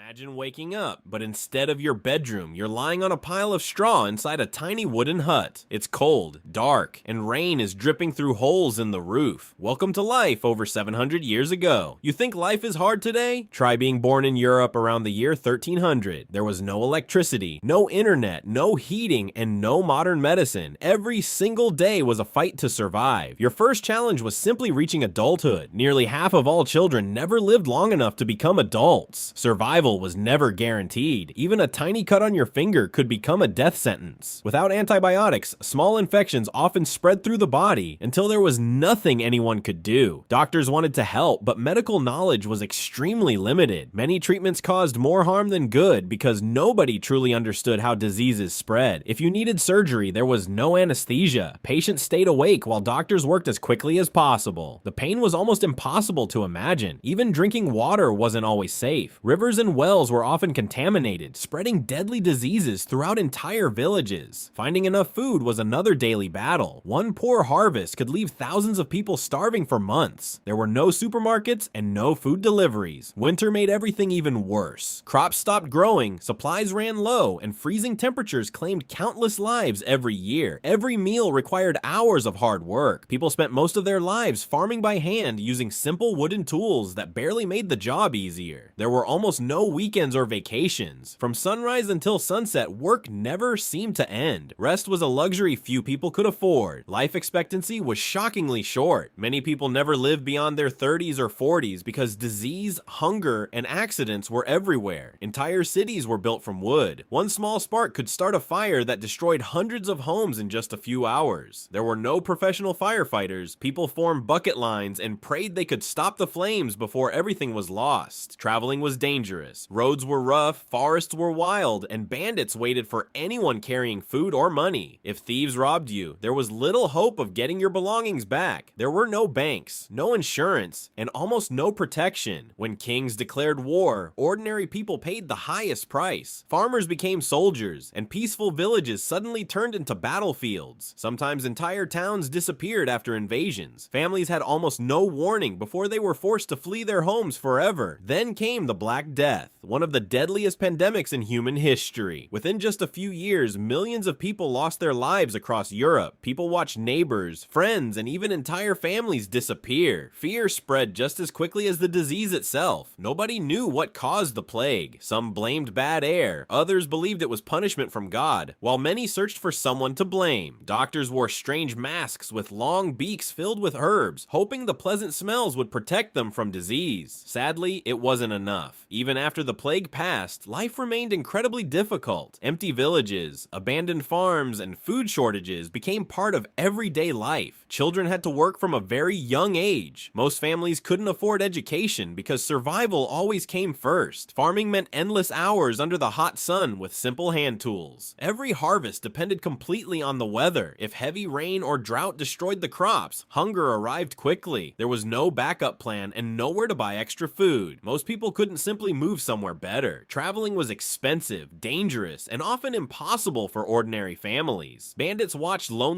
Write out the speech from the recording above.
Imagine waking up, but instead of your bedroom, you're lying on a pile of straw inside a tiny wooden hut. It's cold, dark, and rain is dripping through holes in the roof. Welcome to life over 700 years ago. You think life is hard today? Try being born in Europe around the year 1300. There was no electricity, no internet, no heating, and no modern medicine. Every single day was a fight to survive. Your first challenge was simply reaching adulthood. Nearly half of all children never lived long enough to become adults. Survival was never guaranteed. Even a tiny cut on your finger could become a death sentence. Without antibiotics, small infections often spread through the body until there was nothing anyone could do. Doctors wanted to help, but medical knowledge was extremely limited. Many treatments caused more harm than good because nobody truly understood how diseases spread. If you needed surgery, there was no anesthesia. Patients stayed awake while doctors worked as quickly as possible. The pain was almost impossible to imagine. Even drinking water wasn't always safe. Rivers and wells were often contaminated, spreading deadly diseases throughout entire villages. Finding enough food was another daily battle. One poor harvest could leave thousands of people starving for months. There were no supermarkets and no food deliveries. Winter made everything even worse. Crops stopped growing, supplies ran low, and freezing temperatures claimed countless lives every year. Every meal required hours of hard work. People spent most of their lives farming by hand using simple wooden tools that barely made the job easier. There were almost no weekends or vacations. From sunrise until sunset, work never seemed to end. Rest was a luxury few people could afford. Life expectancy was shockingly short. Many people never lived beyond their 30s or 40s because disease, hunger, and accidents were everywhere. Entire cities were built from wood. One small spark could start a fire that destroyed hundreds of homes in just a few hours. There were no professional firefighters. People formed bucket lines and prayed they could stop the flames before everything was lost. Traveling was dangerous. Roads were rough, forests were wild, and bandits waited for anyone carrying food or money. If thieves robbed you, there was little hope of getting your belongings back. There were no banks, no insurance, and almost no protection. When kings declared war, ordinary people paid the highest price. Farmers became soldiers, and peaceful villages suddenly turned into battlefields. Sometimes entire towns disappeared after invasions. Families had almost no warning before they were forced to flee their homes forever. Then came the Black Death, one of the deadliest pandemics in human history. Within just a few years, millions of people lost their lives across Europe. People watched neighbors, friends, and even entire families disappear. Fear spread just as quickly as the disease itself. Nobody knew what caused the plague. Some blamed bad air. Others believed it was punishment from God, while many searched for someone to blame. Doctors wore strange masks with long beaks filled with herbs, hoping the pleasant smells would protect them from disease. Sadly, it wasn't enough. Even after the plague passed, life remained incredibly difficult. Empty villages, abandoned farms, and food shortages became part of everyday life. Children had to work from a very young age. Most families couldn't afford education because survival always came first. Farming meant endless hours under the hot sun with simple hand tools. Every harvest depended completely on the weather. If heavy rain or drought destroyed the crops, hunger arrived quickly. There was no backup plan and nowhere to buy extra food. Most people couldn't simply move somewhere better. Traveling was expensive, dangerous, and often impossible for ordinary families. Bandits watched lonely